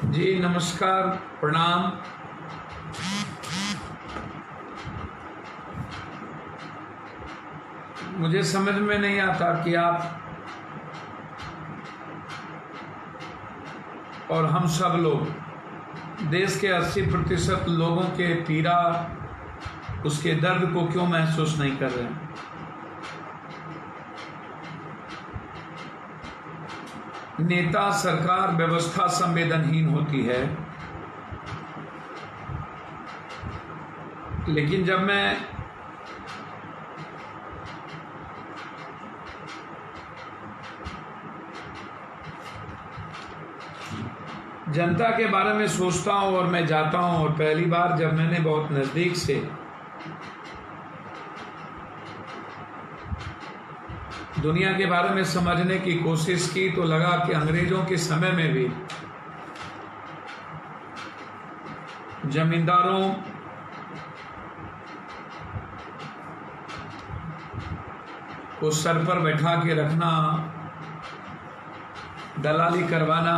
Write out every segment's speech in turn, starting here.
जी नमस्कार, प्रणाम। मुझे समझ में नहीं आता कि आप और हम सब लोग देश के 80% लोगों के पीड़ा, उसके दर्द को क्यों महसूस नहीं कर रहे हैं। नेता, सरकार, व्यवस्था संवेदनहीन होती है, लेकिन जब मैं जनता के बारे में सोचता हूं और मैं जाता हूं, और पहली बार जब मैंने बहुत नज़दीक से दुनिया के बारे में समझने की कोशिश की तो लगा कि अंग्रेजों के समय में भी जमींदारों को सर पर बैठा के रखना, दलाली करवाना,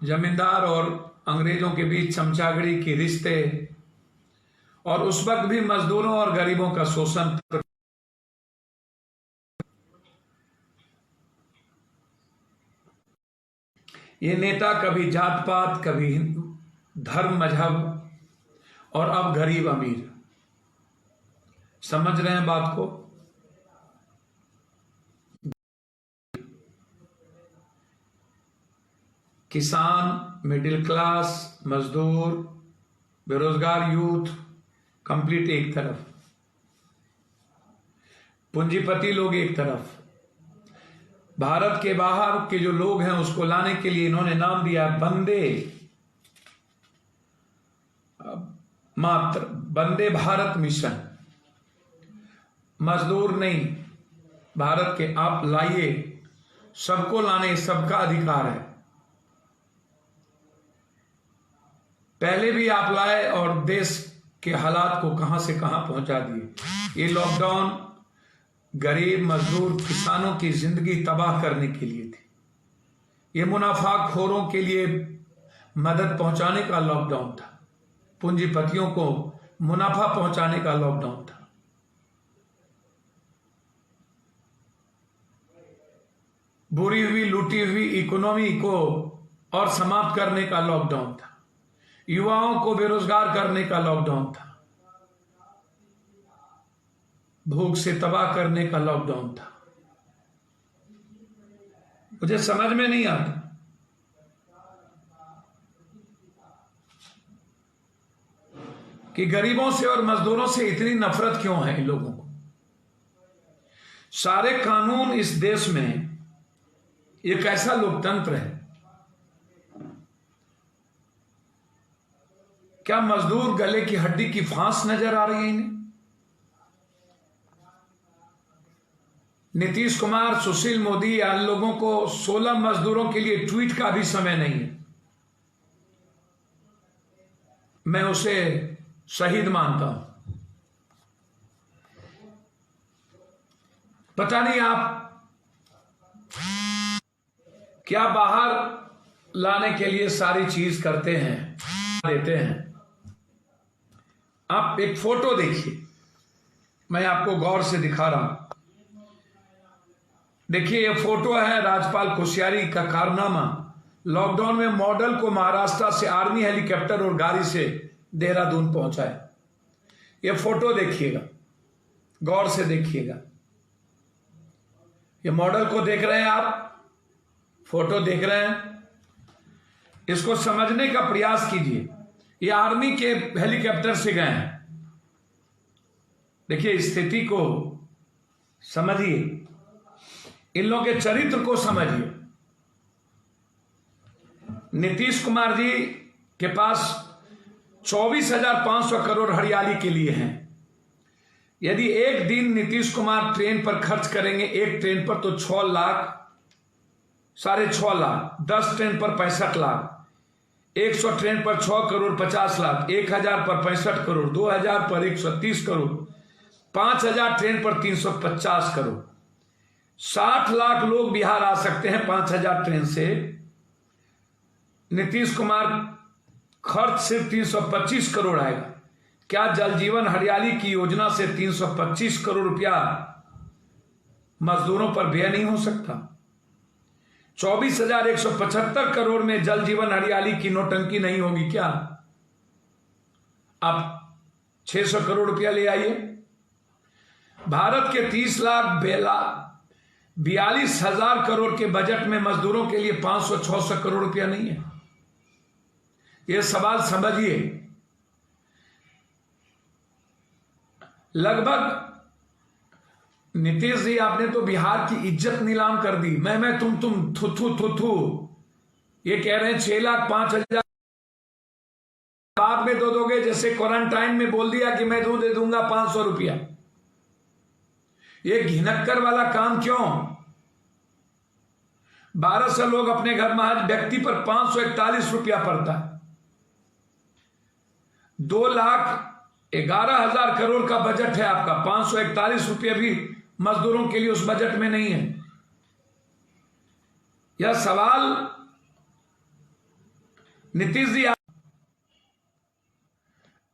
जमींदार और अंग्रेजों के बीच चमचागिरी के रिश्ते, और उस वक्त भी मजदूरों और गरीबों का शोषण। ये नेता कभी जात पात, कभी धर्म मजहब, और अब गरीब अमीर। समझ रहे हैं बात को? किसान, मिडिल क्लास, मजदूर, बेरोजगार यूथ, कंप्लीट एक तरफ, पूंजीपति लोग एक तरफ। भारत के बाहर के जो लोग हैं उसको लाने के लिए इन्होंने नाम दिया वंदे भारत मिशन। मजदूर नहीं, भारत के आप लाइए, सबको लाने, सबका अधिकार है। पहले भी आप लाए और देश के हालात को कहां से कहां पहुंचा दिए। ये लॉकडाउन गरीब, मजदूर, किसानों की जिंदगी तबाह करने के लिए थी। ये मुनाफाखोरों के लिए मदद पहुंचाने का लॉकडाउन था, पूंजीपतियों को मुनाफा पहुंचाने का लॉकडाउन था। बुरी हुई, लूटी हुई इकोनॉमी को और समाप्त करने का लॉकडाउन था। युवाओं को बेरोजगार करने का लॉकडाउन था। भूख से तबाह करने का लॉकडाउन था। मुझे समझ में नहीं आता कि गरीबों से और मजदूरों से इतनी नफरत क्यों है इन लोगों को। सारे कानून इस देश में एक ऐसा लोकतंत्र है, क्या मजदूर गले की हड्डी की फांस नजर आ रही है इन्हें? नीतीश कुमार, सुशील मोदी, इन लोगों को 16 मजदूरों के लिए ट्वीट का भी समय नहीं है। मैं उसे शहीद मानता हूं। पता नहीं आप क्या बाहर लाने के लिए सारी चीज करते हैं, देते हैं। आप एक फोटो देखिए, मैं आपको गौर से दिखा रहा हूं। देखिए, ये फोटो है राज्यपाल कोश्यारी का कारनामा। लॉकडाउन में मॉडल को महाराष्ट्र से आर्मी हेलीकॉप्टर और गाड़ी से देहरादून पहुंचाए। ये फोटो देखिएगा, गौर से देखिएगा। ये मॉडल को देख रहे हैं आप, फोटो देख रहे हैं, इसको समझने का प्रयास कीजिए। ये आर्मी के हेलीकॉप्टर से गए हैं। देखिए, स्थिति को समझिए, इन लोगों के चरित्र को समझिए। नीतीश कुमार जी के पास 24,500 करोड़ हरियाली के लिए हैं। यदि एक दिन नीतीश कुमार ट्रेन पर खर्च करेंगे, एक ट्रेन पर, तो 6 लाख, 6.5 लाख, 10 ट्रेन पर 65 लाख, 100 ट्रेन पर 6 करोड़ 50 लाख, 1000 पर 65 करोड़, 2000 पर 130 करोड़, 5000 ट्रेन पर 350 करोड़। 60 लाख लोग बिहार आ सकते हैं 5,000 ट्रेन से। नीतीश कुमार खर्च सिर्फ 325 करोड़ आएगा। क्या जल जीवन हरियाली की योजना से 325 करोड़ रुपया मजदूरों पर व्यय नहीं हो सकता? 24,175 करोड़ में जल जीवन हरियाली की नोटंकी नहीं होगी क्या? आप 600 करोड़ रुपया ले आइए। भारत के 30,42,000 करोड़ के बजट में मजदूरों के लिए 500-600 करोड़ रुपया नहीं है। यह सवाल समझिए। लगभग नीतीश जी, आपने तो बिहार की इज्जत नीलाम कर दी। मैं तुम थू। ये कह रहे हैं 6,05,000 बाद में दोगे, जैसे क्वारंटाइन में बोल दिया कि मैं दे दूंगा 500 रुपया। ये घिनक्कर वाला काम क्यों? 1200 लोग अपने घर में आज व्यक्ति पर 541 रुपया पड़ता है। 2,11,000 करोड़ का बजट है आपका, 541 रुपये भी मजदूरों के लिए उस बजट में नहीं है। यह सवाल नीतीश जी,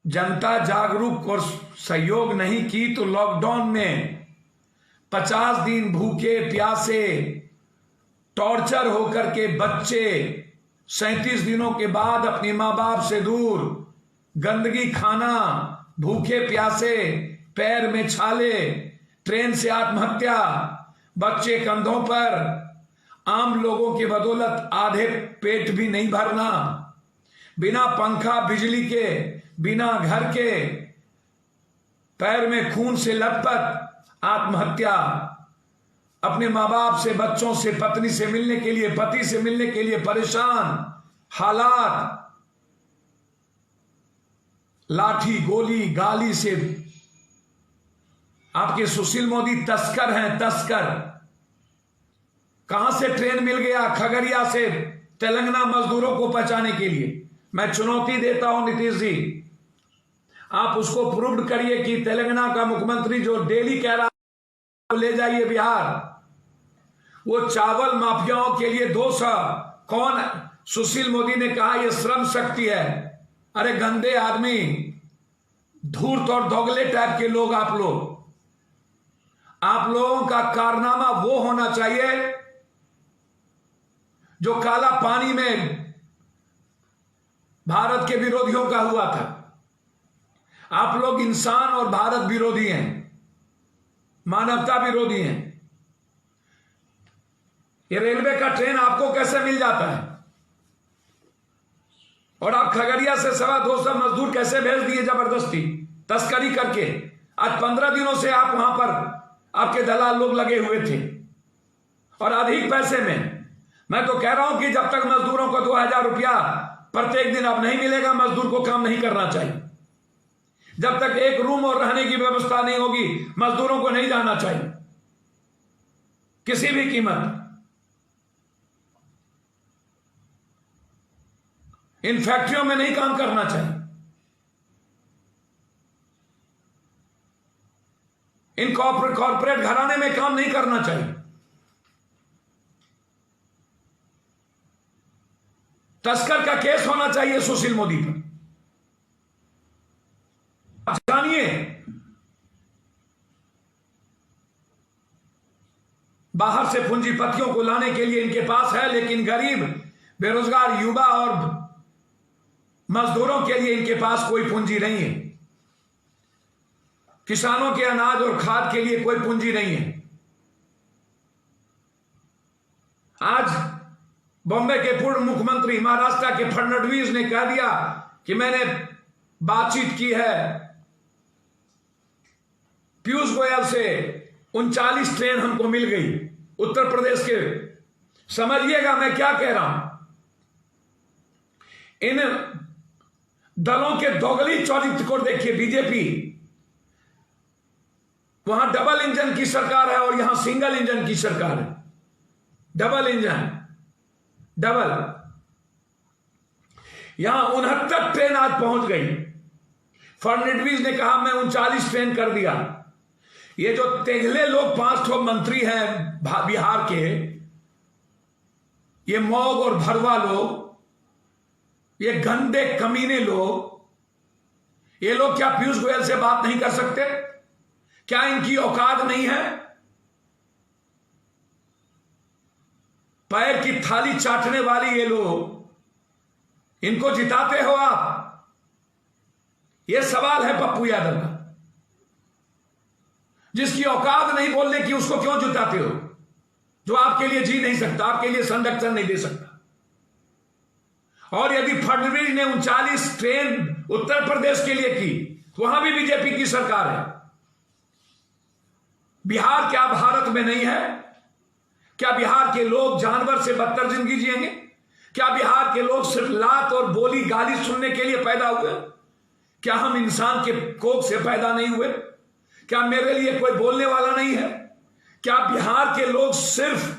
जनता जागरूक और सहयोग नहीं की तो लॉकडाउन में 50 दिन भूखे प्यासे टॉर्चर होकर के बच्चे 37 दिनों के बाद अपने मां बाप से दूर, गंदगी खाना, भूखे प्यासे, पैर में छाले, ट्रेन से आत्महत्या, बच्चे कंधों पर, आम लोगों की बदौलत आधे पेट भी नहीं भरना, बिना पंखा बिजली के, बिना घर के, पैर में खून से लथपथ आत्महत्या, अपने मां बाप से, बच्चों से, पत्नी से मिलने के लिए, पति से मिलने के लिए परेशान हालात, लाठी गोली गाली से। आपके सुशील मोदी तस्कर हैं, तस्कर। कहां से ट्रेन मिल गया खगड़िया से तेलंगाना मजदूरों को पहुंचाने के लिए? मैं चुनौती देता हूं नीतीश जी, आप उसको प्रूव करिए कि तेलंगाना का मुख्यमंत्री जो डेली कह रहा है ले जाइए बिहार, वो चावल माफियाओं के लिए 200 कौन? सुशील मोदी ने कहा यह श्रम शक्ति है। अरे गंदे आदमी, धूर्त और दोगले टाइप के लोग आप लोगों का कारनामा वो होना चाहिए जो काला पानी में भारत के विरोधियों का हुआ था। आप लोग इंसान और भारत विरोधी हैं, मानवता विरोधी हैं। ये रेलवे का ट्रेन आपको कैसे मिल जाता है? और आप खगड़िया से 250 मजदूर कैसे भेज दिए जबरदस्ती तस्करी करके? आज 15 दिनों से आप वहां पर आपके दलाल लोग लगे हुए थे और अधिक पैसे में। मैं तो कह रहा हूं कि जब तक मजदूरों को 2,000 रुपया प्रत्येक दिन अब नहीं मिलेगा, मजदूर को काम नहीं करना चाहिए। जब तक एक रूम और रहने की व्यवस्था नहीं होगी, मजदूरों को नहीं जाना चाहिए किसी भी कीमत। इन फैक्ट्रियों में नहीं काम करना चाहिए, इन कॉर्पोरेट घराने में काम नहीं करना चाहिए। तस्कर का केस होना चाहिए सुशील मोदी पर। जानिए, बाहर से पूंजीपतियों को लाने के लिए इनके पास है, लेकिन गरीब, बेरोजगार युवा और मजदूरों के लिए इनके पास कोई पूंजी नहीं है। किसानों के अनाज और खाद के लिए कोई पूंजी नहीं है। आज बॉम्बे के पूर्व मुख्यमंत्री महाराष्ट्र के फडणवीस ने कह दिया कि मैंने बातचीत की है पीयूष गोयल से, 39 ट्रेन हमको मिल गई उत्तर प्रदेश के। समझिएगा मैं क्या कह रहा हूं। इन दलों के दोगली चरित्र को देखिए। बीजेपी, वहां डबल इंजन की सरकार है और यहां सिंगल इंजन की सरकार है। Double engine, double. यहां 69 ट्रेन आज पहुंच गई। फडणवीस ने कहा मैं 39 ट्रेन कर दिया। ये जो तेगले लोग 5 ठो मंत्री हैं बिहार के, ये मौग और भरवा लोग, ये गंदे कमीने लोग, ये लोग क्या पीयूष गोयल से बात नहीं कर सकते? क्या इनकी औकात नहीं है? पैर की थाली चाटने वाली ये लोग, इनको जिताते हो आप? ये सवाल है पप्पू यादव का। जिसकी औकात नहीं बोलने की, उसको क्यों जिताते हो? जो आपके लिए जी नहीं सकता, आपके लिए संरक्षण नहीं दे सकता। और यदि फडणवीस ने 39 ट्रेन उत्तर प्रदेश के लिए की, तो वहां भी बीजेपी की सरकार है। बिहार क्या भारत में नहीं है? क्या बिहार के लोग जानवर से बदतर जिंदगी जिएंगे? क्या बिहार के लोग सिर्फ लात और बोली गाली सुनने के लिए पैदा हुए? क्या हम इंसान के कोख से पैदा नहीं हुए? क्या मेरे लिए कोई बोलने वाला नहीं है? क्या बिहार के लोग सिर्फ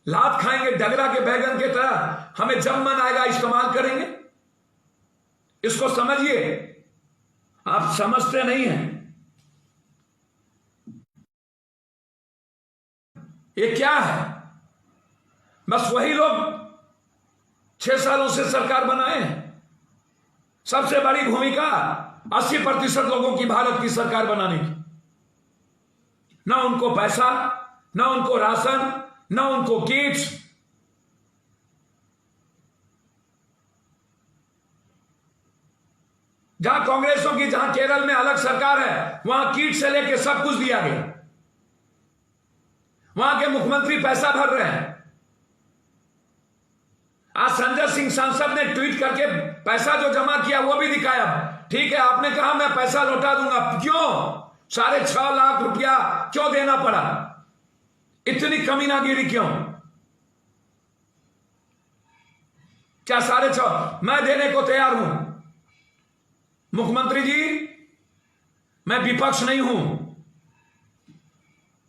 लात खाएंगे डगरा के बैगन के तरह, हमें जब मन आएगा इस्तेमाल करेंगे? इसको समझिए, आप समझते नहीं हैं। ये क्या है? बस वही लोग 6 सालों से सरकार बनाए हैं। सबसे बड़ी भूमिका 80% लोगों की भारत की सरकार बनाने की। ना उनको पैसा, ना उनको राशन, ना उनको किट्स। जहां कांग्रेसों की, जहां केरल में अलग सरकार है, वहां किट से लेकर सब कुछ दिया गया। वहां के मुख्यमंत्री पैसा भर रहे हैं। आज संजय सिंह सांसद ने ट्वीट करके पैसा जो जमा किया वो भी दिखाया। ठीक है, आपने कहा मैं पैसा लौटा दूंगा। क्यों? 6.5 लाख रुपया क्यों देना पड़ा? इतनी कमीनागिरी क्यों? क्या 6.5? मैं देने को तैयार हूं। मुख्यमंत्री जी, मैं विपक्ष नहीं हूं।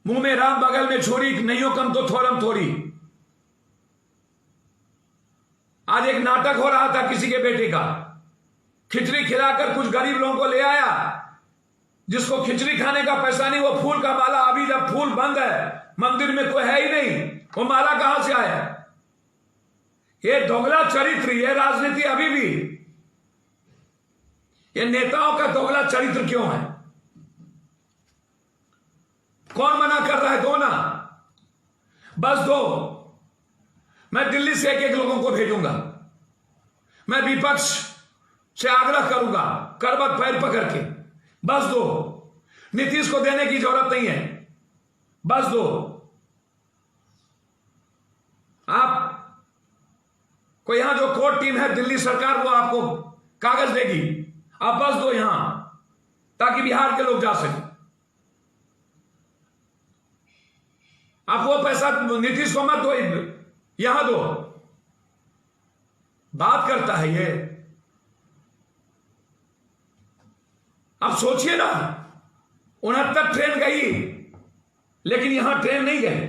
मुंह में राम बगल में छोरी, नहीं हो कम तो थोरम थोड़ी। आज एक नाटक हो रहा था किसी के बेटे का। खिचड़ी खिलाकर कुछ गरीब लोगों को ले आया, जिसको खिचड़ी खाने का पैसा नहीं, वो फूल का माला, अभी जब फूल बंद है, मंदिर में कोई है ही नहीं, वो माला कहां से आया? ये दोगला चरित्र, ये राजनीति अभी भी, ये नेताओं का दोगला चरित्र क्यों है? कौन मना कर रहा है? दो ना, बस दो। मैं दिल्ली से एक लोगों को भेजूंगा। मैं विपक्ष से आग्रह करूंगा, करबत पैर पकड़ के, बस दो। नीतीश को देने की जरूरत नहीं है, बस दो। आप को यहां जो कोर्ट टीम है दिल्ली सरकार, वो आपको कागज देगी, आप बस दो यहां, ताकि बिहार के लोग जा सके। आप वो पैसा नीतीश को मत दो, यहां दो। बात करता है ये। अब सोचिए ना, 69 ट्रेन गई, लेकिन यहां ट्रेन नहीं गए।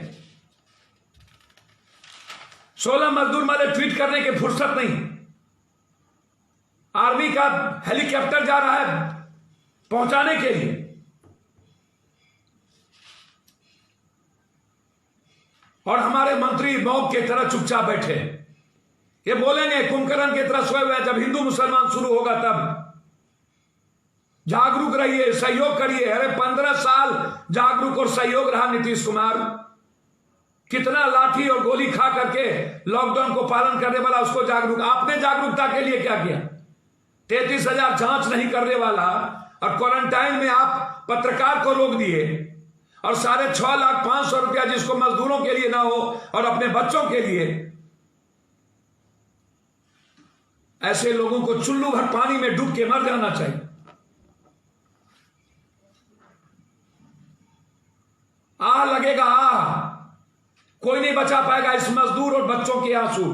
16 मजदूर मारे, ट्वीट करने की फुर्सत नहीं। आर्मी का हेलीकॉप्टर जा रहा है पहुंचाने के लिए। और हमारे मंत्री मौक की तरह चुपचाप बैठे। ये बोलेंगे कुंभकर्ण की तरह सोए हुए, जब हिंदू मुसलमान शुरू होगा तब। जागरूक रहिए, सहयोग करिए। अरे 15 साल जागरूक और सहयोग रहा नीतीश कुमार। कितना लाठी और गोली खा करके लॉकडाउन को पालन करने वाला, उसको जागरूक। आपने जागरूकता के लिए क्या किया? 33,000 जांच नहीं करने वाला, और क्वारंटाइन में आप पत्रकार को रोक दिए, और 6,500,000 रुपया जिसको मजदूरों के लिए ना हो और अपने बच्चों के लिए। ऐसे लोगों को चुल्लू भर पानी में डूब के मर जाना चाहिए। आह लगेगा, आह, कोई नहीं बचा पाएगा इस मजदूर और बच्चों के आंसू।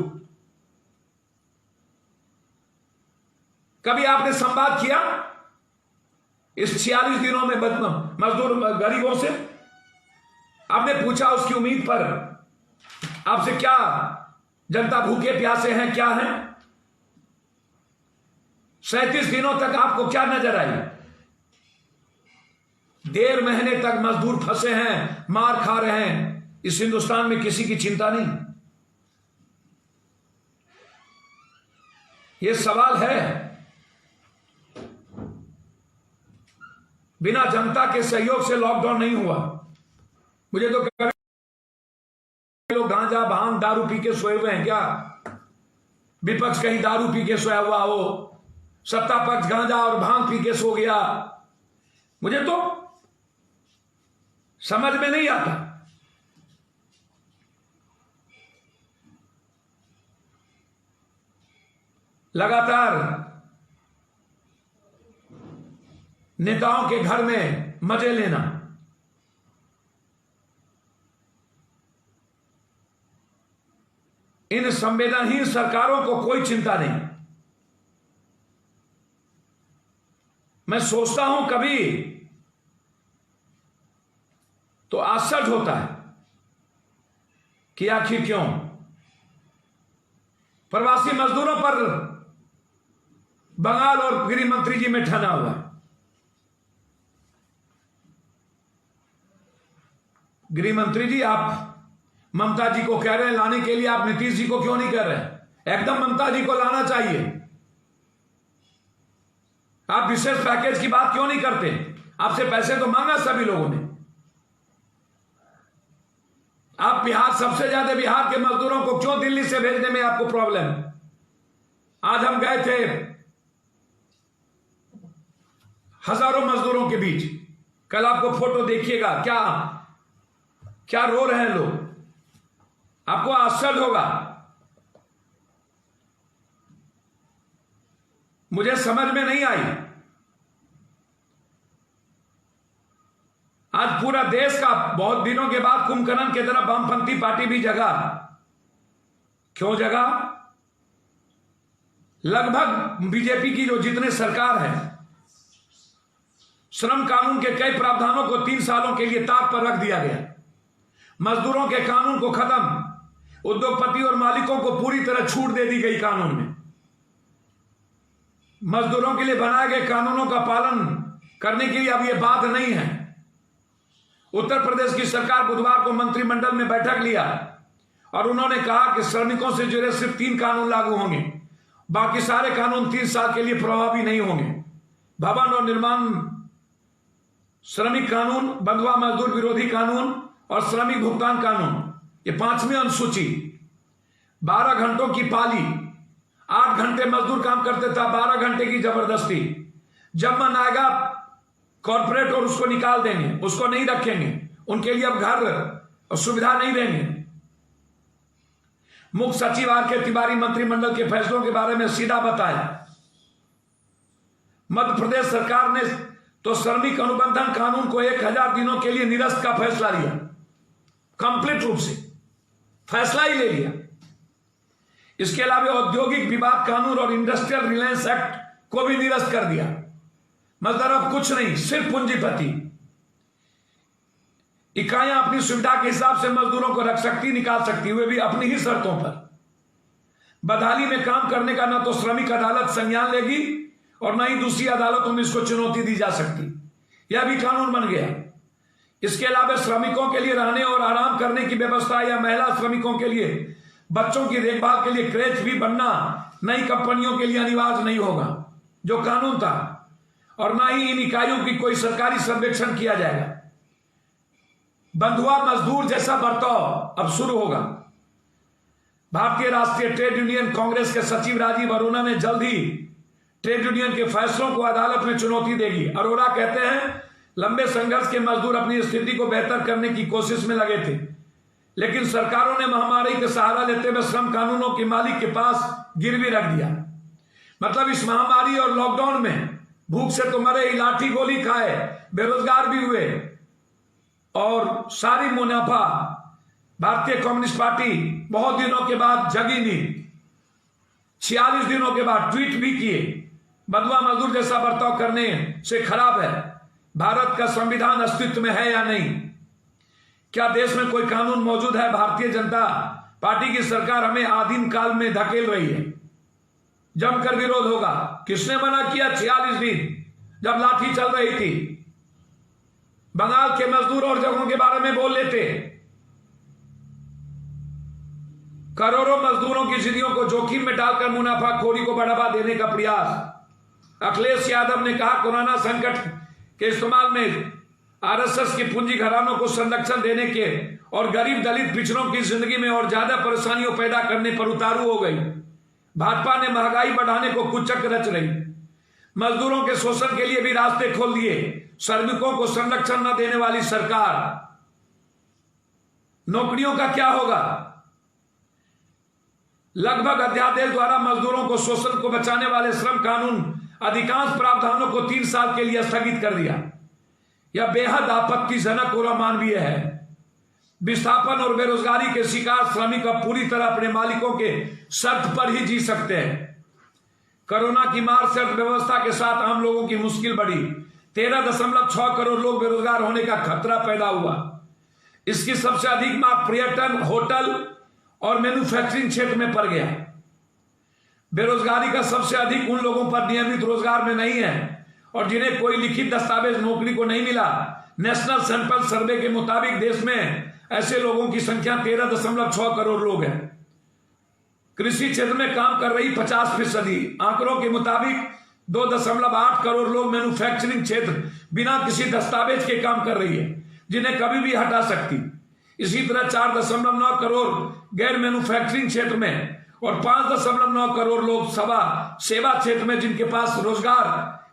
कभी आपने संवाद किया इस 46 दिनों में मजदूर गरीबों से? आपने पूछा उसकी उम्मीद पर आपसे, क्या जनता भूखे प्यासे हैं, क्या है? 37 दिनों तक आपको क्या नजर आई? 1.5 महीने तक मजदूर फंसे हैं, मार खा रहे हैं। इस हिंदुस्तान में किसी की चिंता नहीं। ये सवाल है। बिना जनता के सहयोग से लॉकडाउन नहीं हुआ। मुझे तो कभी लोग गांजा भांग दारू पी के सोए हुए हैं क्या? विपक्ष कहीं दारू पी के सोया हुआ हो, सत्ता पक्ष गांजा और भांग पी के सो गया, मुझे तो समझ में नहीं आता। लगातार नेताओं के घर में मजे लेना, इन संवेदनहीन सरकारों को कोई चिंता नहीं। मैं सोचता हूं कभी तो आश्चर्य होता है कि आखिर क्यों प्रवासी मजदूरों पर बंगाल और गृह मंत्री जी में ठना हुआ है। गृह मंत्री जी, आप ममता जी को कह रहे हैं लाने के लिए, आप नीतीश जी को क्यों नहीं कह रहे हैं? एकदम ममता जी को लाना चाहिए। आप विशेष पैकेज की बात क्यों नहीं करते? आपसे पैसे तो मांगा सभी लोगों ने। आप बिहार, सबसे ज्यादा बिहार के मजदूरों को क्यों दिल्ली से भेजने में आपको प्रॉब्लम? आज हम गए थे हजारों मजदूरों के बीच, कल आपको फोटो देखिएगा, क्या क्या रो रहे हैं लोग। आपको आश्चर्य होगा। मुझे समझ में नहीं आई। आज पूरा देश का बहुत दिनों के बाद कुंभकर्ण की तरह वामपंथी पार्टी भी जगा। क्यों जगा? लगभग बीजेपी की जो जितने सरकार है, श्रम कानून के कई प्रावधानों को 3 सालों के लिए ताक पर रख दिया गया। मजदूरों के कानून को खत्म, उद्योगपति और मालिकों को पूरी तरह छूट दे दी गई कानून में। मजदूरों के लिए बनाए गए कानूनों का पालन करने के लिए अब यह बात नहीं है। उत्तर प्रदेश की सरकार बुधवार को मंत्रिमंडल में बैठक लिया और उन्होंने कहा कि श्रमिकों से जुड़े सिर्फ 3 कानून लागू होंगे, बाकी सारे कानून 3 साल के लिए प्रभावी नहीं होंगे। भवन और निर्माण श्रमिक कानून, बंधुआ मजदूर विरोधी कानून और श्रमिक भुगतान कानून, ये 5वीं अनुसूची। 12 घंटों की पाली, 8 घंटे मजदूर काम करते था, 12 घंटे की जबरदस्ती। जब मन आएगा कॉर्पोरेट और उसको निकाल देंगे, उसको नहीं रखेंगे, उनके लिए अब घर और सुविधा नहीं देंगे। मुख्य सचिव आर.के. तिवारी मंत्रिमंडल के फैसलों के बारे में सीधा बताया। मध्य प्रदेश सरकार ने तो श्रमिक अनुबंधन कानून को 1000 दिनों के लिए निरस्त का फैसला लिया। कंप्लीट रूप से फैसला ही ले लिया। इसके अलावा औद्योगिक विवाद कानून और इंडस्ट्रियल रिलायंस एक्ट को भी निरस्त कर दिया। मतलब अब कुछ नहीं, सिर्फ पूंजीपति इकाइयां अपनी सुविधा के हिसाब से मजदूरों को रख सकती, निकाल सकती, हुए भी अपनी ही शर्तों पर। बदहाली में काम करने का न तो श्रमिक अदालत संज्ञान लेगी और न ही दूसरी अदालतों में इसको चुनौती दी जा सकती। यह भी कानून बन गया। इसके अलावा श्रमिकों के लिए रहने और आराम करने की व्यवस्था या महिला श्रमिकों के लिए बच्चों की देखभाल के लिए क्रेच भी बनना नई कंपनियों के लिए अनिवार्य नहीं होगा, जो कानून था। और ना ही इन इकाइयों की कोई सरकारी सर्वेक्षण किया जाएगा। बंधुआ मजदूर जैसा बर्ताव अब शुरू होगा। भारतीय राष्ट्रीय ट्रेड यूनियन कांग्रेस के सचिव राजीव अरोड़ा ने जल्द ही ट्रेड यूनियन के फैसलों को अदालत में चुनौती देगी। अरोड़ा कहते हैं, लंबे संघर्ष के मजदूर अपनी स्थिति को बेहतर करने की कोशिश में लगे थे, लेकिन सरकारों ने महामारी का सहारा लेते हुए श्रम कानूनों के मालिक के पास गिरवी रख दिया। मतलब इस महामारी और लॉकडाउन में भूख से तो मरे, लाठी गोली खाए, बेरोजगार भी हुए और सारी मुनाफा भारतीय कम्युनिस्ट पार्टी बहुत दिनों के बाद जगी नहीं, 46 दिनों के बाद ट्वीट भी किए। बंधुआ मजदूर जैसा बर्ताव करने से खराब है। भारत का संविधान अस्तित्व में है या नहीं? क्या देश में कोई कानून मौजूद है? भारतीय जनता पार्टी की सरकार हमें आदिम काल में धकेल रही है। जमकर विरोध होगा। किसने मना किया 46 दिन जब लाठी चल रही थी? बंगाल के मजदूर और जगहों के बारे में बोल लेते। करोड़ों मजदूरों की जिंदगियों को जोखिम में डालकर मुनाफाखोरी को बढ़ावा देने का प्रयास। अखिलेश यादव ने कहा कोरोना संकट के इस्तेमाल में आरएसएस की पूंजी घरानों को संरक्षण देने के और गरीब दलित पिछड़ों की जिंदगी में और ज्यादा परेशानियों पैदा करने पर उतारू हो गई। भाजपा ने महंगाई बढ़ाने को कुचक रच रही, मजदूरों के शोषण के लिए भी रास्ते खोल दिए। श्रमिकों को संरक्षण न देने वाली सरकार। नौकरियों का क्या होगा? लगभग अध्यादेश द्वारा मजदूरों को शोषण को बचाने वाले श्रम कानून अधिकांश प्रावधानों को 3 साल के लिए स्थगित कर दिया। यह बेहद आपत्तिजनक और अमानवीय है। विस्थापन और बेरोजगारी के शिकार श्रमिक अब पूरी तरह अपने मालिकों के शर्त पर ही जी सकते हैं। कोरोना की मार से अर्थव्यवस्था के साथ आम लोगों की मुश्किल बढ़ी। 13.6 करोड़ लोग बेरोजगार होने का खतरा पैदा हुआ। इसकी सबसे अधिक मार पर्यटन, होटल और मैन्युफैक्चरिंग क्षेत्र में पड़ गया। बेरोजगारी का सबसे अधिक उन लोगों पर नियमित रोजगार में नहीं है और जिन्हें कोई लिखित दस्तावेज नौकरी को नहीं मिला। नेशनल सैंपल सर्वे के मुताबिक देश में ऐसे लोगों की संख्या 13.6 करोड़ लोग हैं। कृषि क्षेत्र में काम कर रही 50%। आंकड़ों के मुताबिक 2.8 करोड़ लोग मैन्युफैक्चरिंग क्षेत्र बिना किसी दस्तावेज के काम कर रही है, जिन्हें कभी भी हटा सकती। इसी तरह 4.9 करोड़ गैर मैन्युफैक्चरिंग क्षेत्र में और 5.9 करोड़ लोग सेवा क्षेत्र में, जिनके पास रोजगार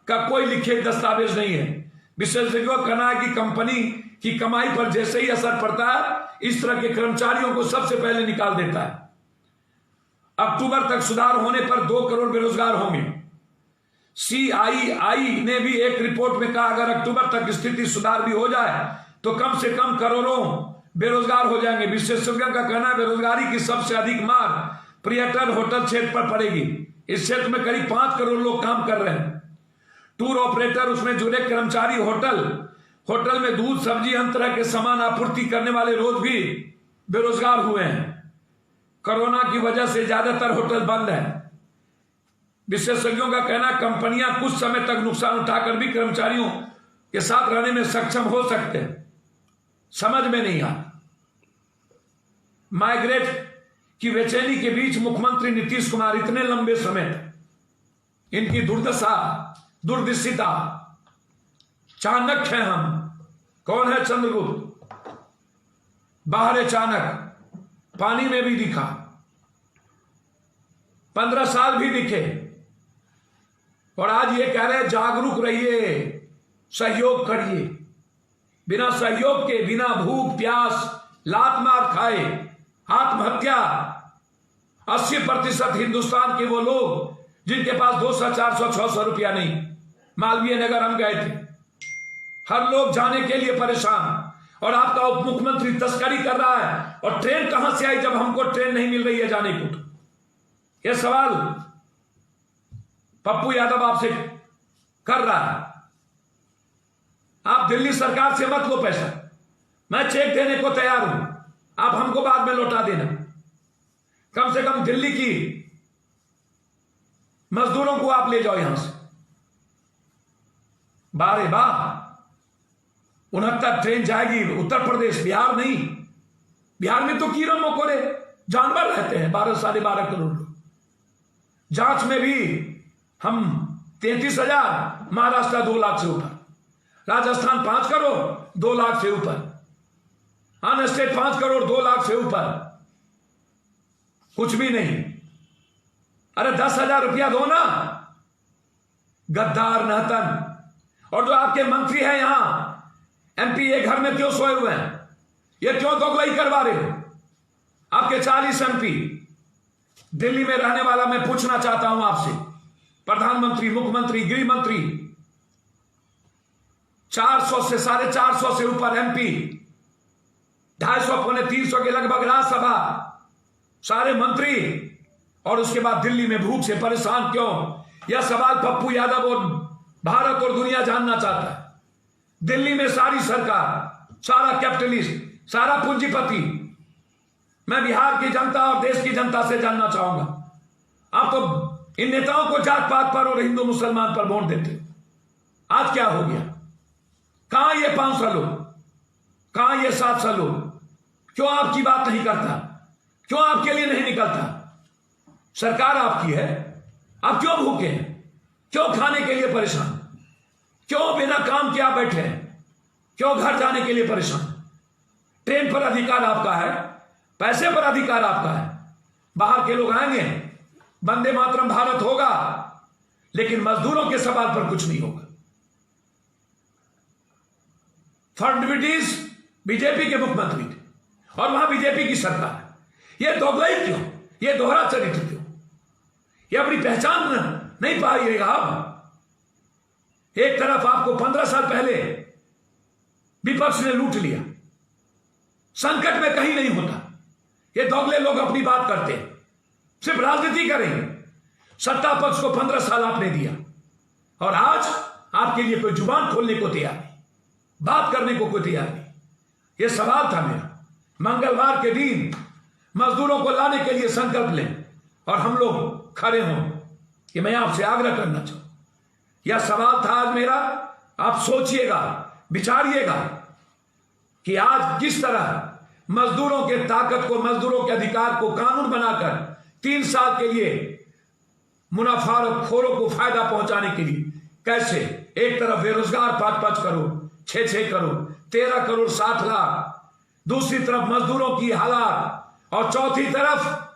का कोई लिखित दस्तावेज नहीं है। विशेषज्ञों का कहना है कि कंपनी की कमाई पर जैसे ही असर पड़ता है, इस तरह के कर्मचारियों को सबसे पहले निकाल देता है। अक्टूबर तक सुधार होने पर 2 करोड़ बेरोजगार होंगे। CII ने भी एक रिपोर्ट में कहा अगर अक्टूबर तक स्थिति सुधार भी हो जाए तो कम से कम करोड़ों बेरोजगार हो जाएंगे। विशेषज्ञों का कहना है बेरोजगारी की सबसे अधिक मार पर्यटन, होटल क्षेत्र पर पड़ेगी। इस क्षेत्र में करीब 5 करोड़ लोग काम कर रहे हैं। टूर ऑपरेटर, उसमें जुड़े कर्मचारी, होटल में दूध, सब्जी, अन्य तरह के सामान आपूर्ति करने वाले रोज भी बेरोजगार हुए हैं। कोरोना की वजह से ज्यादातर होटल बंद है। विशेषज्ञों का कहना है कंपनियां कुछ समय तक नुकसान उठाकर भी कर्मचारियों के साथ रहने में सक्षम हो सकते हैं। समझ में नहीं आ माइग्रेट की बेचैनी के बीच मुख्यमंत्री नीतीश कुमार इतने लंबे समय तक इनकी दुर्दशा, दुर्दिशिता, चाणक्य हैं हम। कौन है चंद्रगुप्त? बाहर चाणक्य, पानी में भी दिखा, 15 साल भी दिखे और आज ये कह रहे जागरूक रहिए, सहयोग करिए। बिना सहयोग के, बिना भूख प्यास, लात मार खाए आत्महत्या। 80% हिंदुस्तान के वो लोग जिनके पास 200, 400, 600 रुपया नहीं। मालवीय नगर हम गए थे, हर लोग जाने के लिए परेशान और आपका उप मुख्यमंत्री तस्करी कर रहा है। और ट्रेन कहां से आई जब हमको ट्रेन नहीं मिल रही है जाने को? यह सवाल पप्पू यादव आपसे कर रहा है। आप दिल्ली सरकार से मत लो पैसा, मैं चेक देने को तैयार हूं, आप हमको बाद में लौटा देना। कम से कम दिल्ली की मजदूरों को आप ले जाओ यहां से। बारे बाह 69 ट्रेन जाएगी उत्तर प्रदेश, बिहार नहीं। बिहार में तो कीड़े मकोड़े जानवर रहते हैं, 12-12.5 करोड़ लोग। जांच में भी हम 33,000, महाराष्ट्र 2 लाख से ऊपर, राजस्थान 5 करोड़ 2 लाख से ऊपर, अन्य स्टेट 5 करोड़ 2 लाख से ऊपर, कुछ भी नहीं। अरे 10,000 रुपया दो ना, गद्दार नहतन। और जो आपके मंत्री हैं यहां MP, एक घर में क्यों सोए हुए हैं? ये क्यों दोगलाई करवा रहे हो? आपके 40 MP दिल्ली में रहने वाला मैं पूछना चाहता हूं आपसे, प्रधानमंत्री, मुख्यमंत्री, गृह मंत्री, 400 से 450 से ऊपर MP, 250-300 के लगभग राज्यसभा, सारे मंत्री, और उसके बाद दिल्ली में भूख से परेशान क्यों? यह सवाल पप्पू यादव और भारत और दुनिया जानना चाहता है। दिल्ली में सारी सरकार, सारा कैपिटलिस्ट, सारा पूंजीपति। मैं बिहार की जनता और देश की जनता से जानना चाहूंगा, आप तो इन नेताओं को जात पात पर और हिंदू मुसलमान पर वोट देते हो। आज क्या हो गया? कहां ये 500 लोग, कहां ये 700 लोग? क्यों आपकी बात नहीं करता? क्यों आपके लिए नहीं निकलता? सरकार आपकी है, आप क्यों भूखे हैं? क्यों खाने के लिए परेशान? क्यों बिना काम किए आप बैठे हैं? क्यों घर जाने के लिए परेशान? ट्रेन पर अधिकार आपका है, पैसे पर अधिकार आपका है। बाहर के लोग आएंगे, वंदे मातरम भारत होगा, लेकिन मजदूरों के सवाल पर कुछ नहीं होगा। फडणवीस बीजेपी के मुख्यमंत्री थे और वहां बीजेपी की सरकार है। ये दोगलाई क्यों? ये दोहरा चरित्र क्यों? ये अपनी पहचान नहीं पाइएगा आप। एक तरफ आपको 15 साल पहले विपक्ष ने लूट लिया, संकट में कहीं नहीं होता। ये दोगले लोग अपनी बात करते हैं, सिर्फ राजनीति करेंगे। सत्ता पक्ष को 15 साल आपने दिया और आज आपके लिए कोई जुबान खोलने को तैयार नहीं, बात करने को कोई तैयार नहीं। ये सवाल था मेरा, मंगलवार के दिन मजदूरों को लाने के लिए संकल्प लें और हम लोग खड़े हों। कि मैं आपसे आग्रह करना चाहूं, यह सवाल था आज मेरा। आप सोचिएगा, विचारिएगा कि आज किस तरह मजदूरों के ताकत को, मजदूरों के अधिकार को कानून बनाकर 3 साल के लिए मुनाफाखोरों को फायदा पहुंचाने के लिए कैसे एक तरफ बेरोजगार 5-5 करोड़, 6-6 करोड़, 13 करोड़ 60 लाख, दूसरी तरफ मजदूरों की हालात, और चौथी तरफ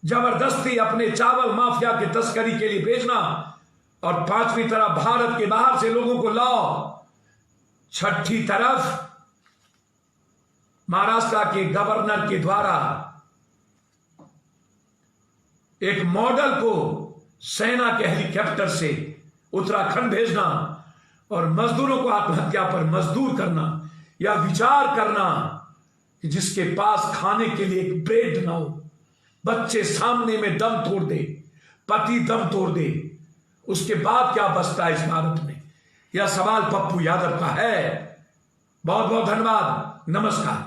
जबरदस्ती अपने चावल माफिया की तस्करी के लिए भेजना, और 5वीं तरफ भारत के बाहर से लोगों को लाओ, छठी तरफ महाराष्ट्र के गवर्नर के द्वारा एक मॉडल को सेना के हेलीकॉप्टर से उत्तराखंड भेजना और मजदूरों को आत्महत्या पर मजदूर करना, या विचार करना कि जिसके पास खाने के लिए एक ब्रेड ना हो, बच्चे सामने में दम तोड़ दे, पति दम तोड़ दे, उसके बाद क्या बचता है इस भारत में? यह सवाल पप्पू यादव का है। बहुत बहुत धन्यवाद, नमस्कार।